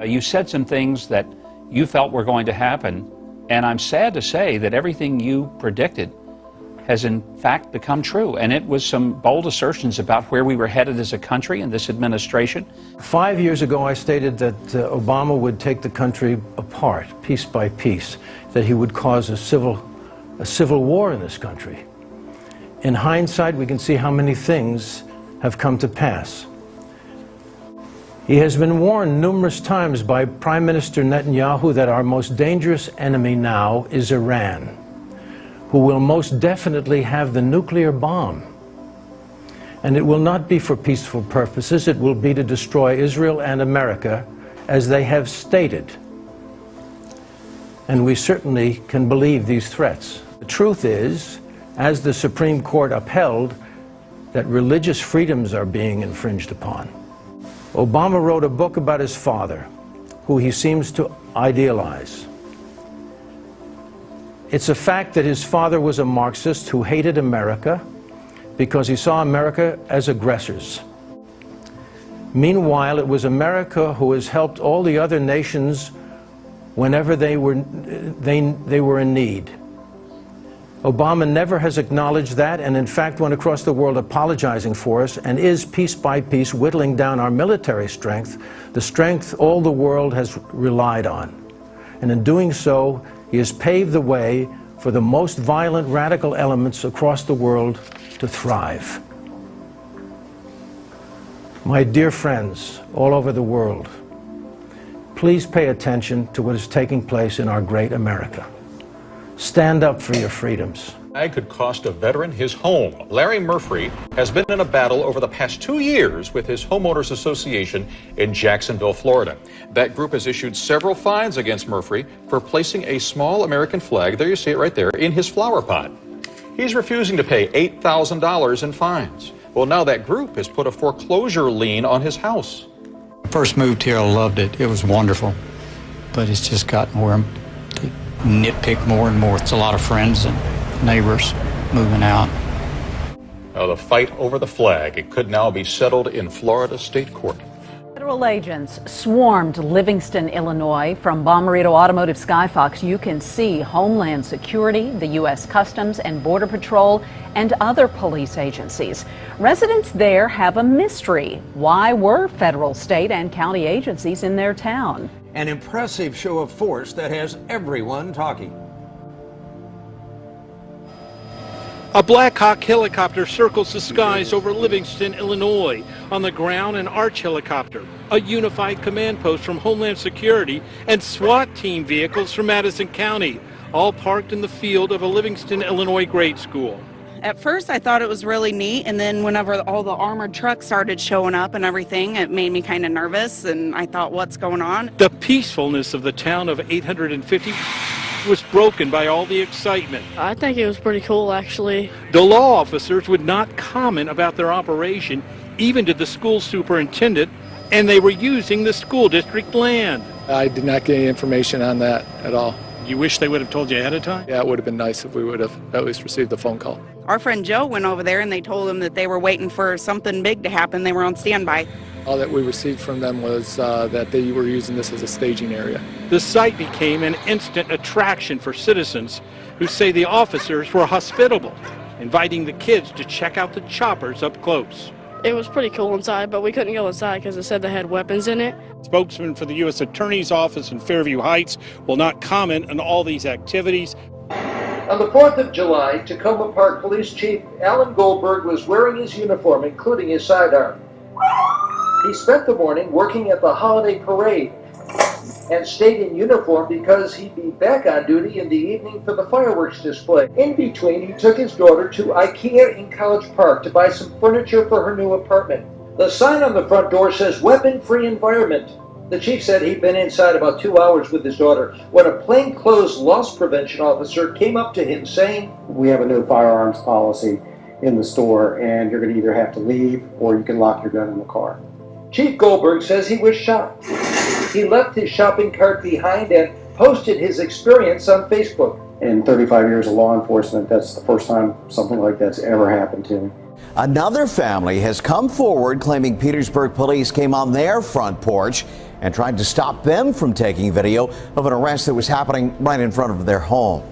You said some things that you felt were going to happen, and I'm sad to say that everything you predicted has in fact become true. And it was some bold assertions about where we were headed as a country in this administration. 5 years ago, I stated that Obama would take the country apart, piece by piece, that he would cause a civil war in this country. In hindsight, we can see how many things have come to pass. He has been warned numerous times by Prime Minister Netanyahu that our most dangerous enemy now is Iran, who will most definitely have the nuclear bomb. And it will not be for peaceful purposes. It will be to destroy Israel and America, as they have stated. And we certainly can believe these threats. The truth is, as the Supreme Court upheld, that religious freedoms are being infringed upon. Obama wrote a book about his father, who he seems to idealize. It's a fact that his father was a Marxist who hated America because he saw America as aggressors. Meanwhile, it was America who has helped all the other nations whenever they were in need. Obama never has acknowledged that, and in fact went across the world apologizing for us, and is piece by piece whittling down our military strength, the strength all the world has relied on. And in doing so, he has paved the way for the most violent radical elements across the world to thrive. My dear friends all over the world, please pay attention to what is taking place in our great America. Stand up for your freedoms. Could cost a veteran his home. Larry Murphy has been in a battle over the past 2 years with his homeowners association in Jacksonville, Florida. That group has issued several fines against Murphy for placing a small American flag, there you see it right there, in his flower pot. He's refusing to pay $8,000 in fines. Well, now that group has put a foreclosure lien on his house. First moved here, I loved it. It was wonderful. But it's just gotten where they nitpick more and more. It's a lot of friends and neighbors moving out. Now the fight over the flag, it could now be settled in Florida State Court. Federal agents swarmed Livingston, Illinois. From Bommarito Automotive Skyfox, you can see Homeland Security, the U.S. Customs and Border Patrol, and other police agencies. Residents there have a mystery. Why were federal, state, and county agencies in their town? An impressive show of force that has everyone talking. A Black Hawk helicopter circles the skies over Livingston, Illinois. On the ground, an Arch helicopter, a unified command post from Homeland Security, and SWAT team vehicles from Madison County, all parked in the field of a Livingston, Illinois grade school. At first, I thought it was really neat, and then whenever all the armored trucks started showing up and everything, it made me kind of nervous, and I thought, what's going on? The peacefulness of the town of 850 was broken by all the excitement. I think it was pretty cool, actually. The law officers would not comment about their operation, even to the school superintendent, and they were using the school district land. I did not get any information on that at all. You wish they would have told you ahead of time? Yeah, it would have been nice if we would have at least received the phone call. Our friend Joe went over there and they told him that they were waiting for something big to happen. They were on standby. All that we received from them was that they were using this as a staging area. The site became an instant attraction for citizens who say the officers were hospitable, inviting the kids to check out the choppers up close. It was pretty cool inside, but we couldn't go inside because it said they had weapons in it. Spokesman for the U.S. Attorney's Office in Fairview Heights will not comment on all these activities. On the 4th of July, Tacoma Park Police Chief Alan Goldberg was wearing his uniform, including his sidearm. He spent the morning working at the holiday parade and stayed in uniform because he'd be back on duty in the evening for the fireworks display. In between, he took his daughter to IKEA in College Park to buy some furniture for her new apartment. The sign on the front door says weapon-free environment. The chief said he'd been inside about 2 hours with his daughter when a plainclothes loss prevention officer came up to him saying, "We have a no firearms policy in the store, and you're going to either have to leave or you can lock your gun in the car." Chief Goldberg says he was shocked. He left his shopping cart behind and posted his experience on Facebook. In 35 years of law enforcement, that's the first time something like that's ever happened to me. Another family has come forward claiming Petersburg police came on their front porch and tried to stop them from taking video of an arrest that was happening right in front of their home.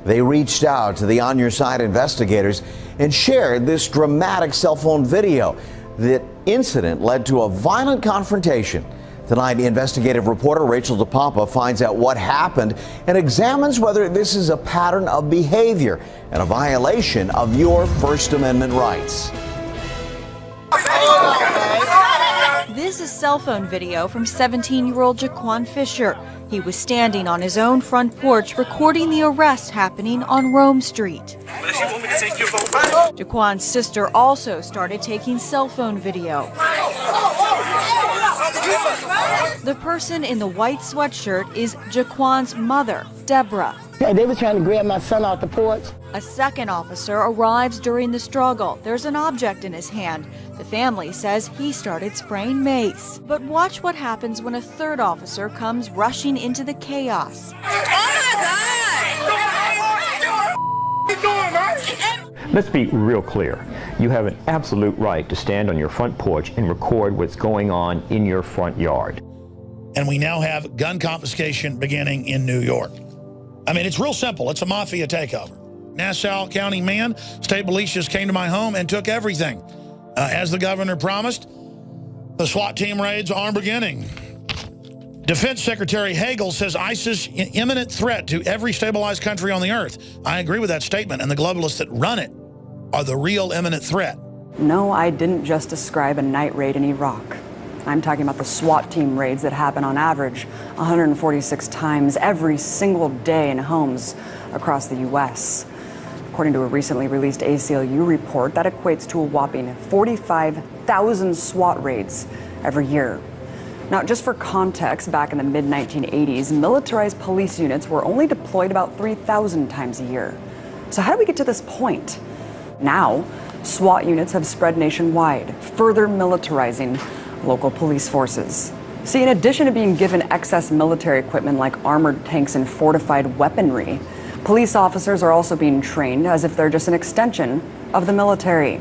They reached out to the On Your Side investigators and shared this dramatic cell phone video. The incident led to a violent confrontation. Tonight, investigative reporter Rachel DePompa finds out what happened and examines whether this is a pattern of behavior and a violation of your First Amendment rights. This is cell phone video from 17-year-old Jaquan Fisher. He was standing on his own front porch recording the arrest happening on Rome Street. Jaquan's sister also started taking cell phone video. The person in the white sweatshirt is Jaquan's mother, Deborah. They were trying to grab my son off the porch. A second officer arrives during the struggle. There's an object in his hand. The family says he started spraying mace. But watch what happens when a third officer comes rushing into the chaos. Let's be real clear. You have an absolute right to stand on your front porch and record what's going on in your front yard. And we now have gun confiscation beginning in New York. I mean, it's real simple. It's a mafia takeover. Nassau County man, state police just came to my home and took everything. As the governor promised, the SWAT team raids are beginning. Defense Secretary Hagel says ISIS an imminent threat to every stabilized country on the earth. I agree with that statement, and the globalists that run it are the real imminent threat. No, I didn't just describe a night raid in Iraq. I'm talking about the SWAT team raids that happen on average 146 times every single day in homes across the U.S. According to a recently released ACLU report, that equates to a whopping 45,000 SWAT raids every year. Now, just for context, back in the mid-1980s, militarized police units were only deployed about 3,000 times a year. So how do we get to this point? Now, SWAT units have spread nationwide, further militarizing local police forces. See, in addition to being given excess military equipment like armored tanks and fortified weaponry, police officers are also being trained as if they're just an extension of the military.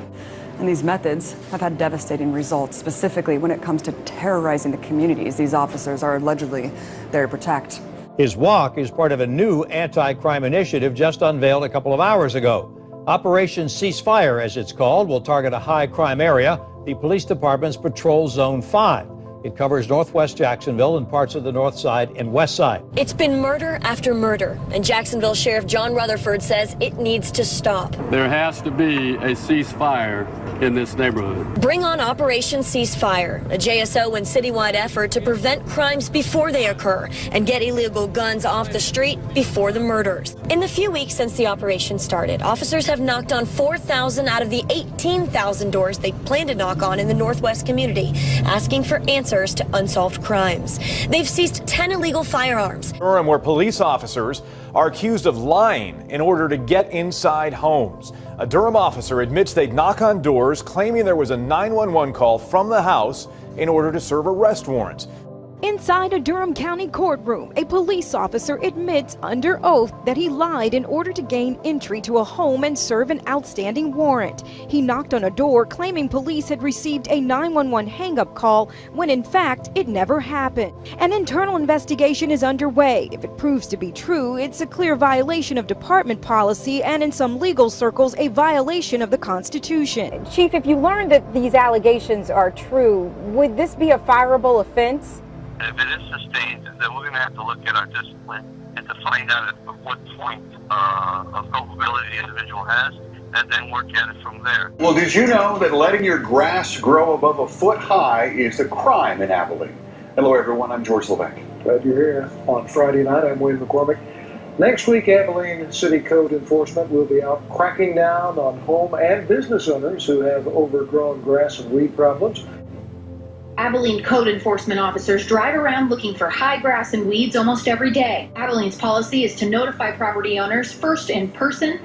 And these methods have had devastating results, specifically when it comes to terrorizing the communities these officers are allegedly there to protect. His walk is part of a new anti-crime initiative just unveiled a couple of hours ago. Operation Ceasefire, as it's called, will target a high crime area, the police department's Patrol Zone 5. It covers northwest Jacksonville and parts of the north side and west side. It's been murder after murder, and Jacksonville Sheriff John Rutherford says it needs to stop. There has to be a ceasefire in this neighborhood. Bring on Operation Ceasefire, a JSO and citywide effort to prevent crimes before they occur and get illegal guns off the street before the murders. In the few weeks since the operation started, officers have knocked on 4,000 out of the 18,000 doors they plan to knock on in the Northwest community, asking for answers to unsolved crimes. They've seized 10 illegal firearms. Durham, where police officers are accused of lying in order to get inside homes. A Durham officer admits they'd knock on doors claiming there was a 911 call from the house in order to serve arrest warrants. Inside a Durham County courtroom, a police officer admits under oath that he lied in order to gain entry to a home and serve an outstanding warrant. He knocked on a door claiming police had received a 911 hang-up call when in fact it never happened. An internal investigation is underway. If it proves to be true, it's a clear violation of department policy and in some legal circles a violation of the Constitution. Chief, if you learn that these allegations are true, would this be a fireable offense? If it is sustained, then we're going to have to look at our discipline and to find out at what point of culpability the individual has, and then work at it from there. Well, did you know that letting your grass grow above a foot high is a crime in Abilene? Hello, everyone. I'm George Levesque. Glad you're here. On Friday night, I'm Wayne McCormick. Next week, Abilene City Code Enforcement will be out cracking down on home and business owners who have overgrown grass and weed problems. Abilene code enforcement officers drive around looking for high grass and weeds almost every day. Abilene's policy is to notify property owners first in person.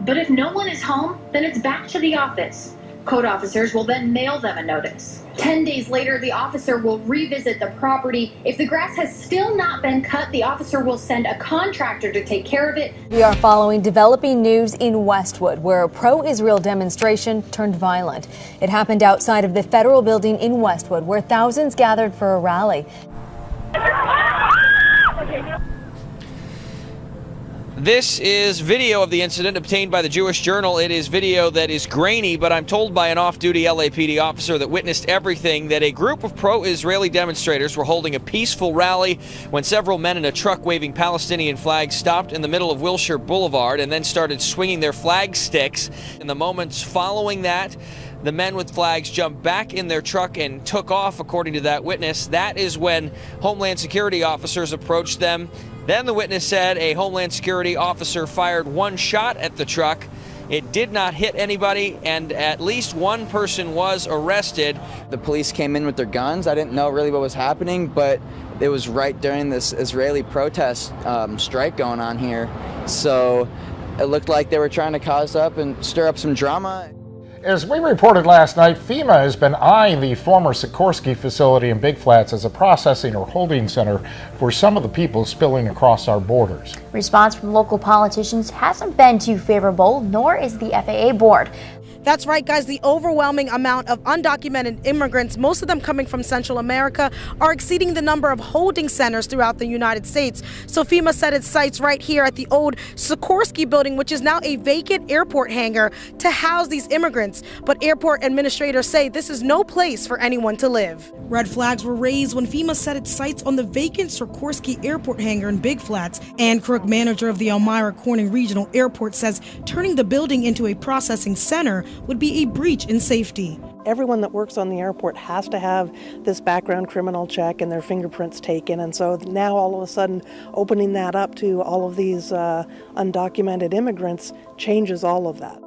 But if no one is home, then it's back to the office. Code officers will then mail them a notice. 10 days later, the officer will revisit the property. If the grass has still not been cut, the officer will send a contractor to take care of it. We are following developing news in Westwood, where a pro-Israel demonstration turned violent. It happened outside of the federal building in Westwood, where thousands gathered for a rally. This is video of the incident obtained by the Jewish Journal. It is video that is grainy, but I'm told by an off-duty LAPD officer that witnessed everything that a group of pro-Israeli demonstrators were holding a peaceful rally when several men in a truck waving Palestinian flags stopped in the middle of Wilshire Boulevard and then started swinging their flag sticks. In the moments following that, the men with flags jumped back in their truck and took off, according to that witness. That is when Homeland Security officers approached them. Then the witness said a Homeland Security officer fired one shot at the truck. It did not hit anybody, and at least one person was arrested. The police came in with their guns. I didn't know really what was happening, but it was right during this Israeli protest strike going on here. So it looked like they were trying to cause up and stir up some drama. As we reported last night, FEMA has been eyeing the former Sikorsky facility in Big Flats as a processing or holding center for some of the people spilling across our borders. Response from local politicians hasn't been too favorable, nor is the FAA board. That's right, guys. The overwhelming amount of undocumented immigrants, most of them coming from Central America, are exceeding the number of holding centers throughout the United States. So FEMA set its sights right here at the old Sikorsky building, which is now a vacant airport hangar, to house these immigrants. But airport administrators say this is no place for anyone to live. Red flags were raised when FEMA set its sights on the vacant Sikorsky airport hangar in Big Flats. Ann Crook, manager of the Elmira Corning Regional Airport, says turning the building into a processing center would be a breach in safety. Everyone that works on the airport has to have this background criminal check and their fingerprints taken, and so now all of a sudden opening that up to all of these undocumented immigrants changes all of that.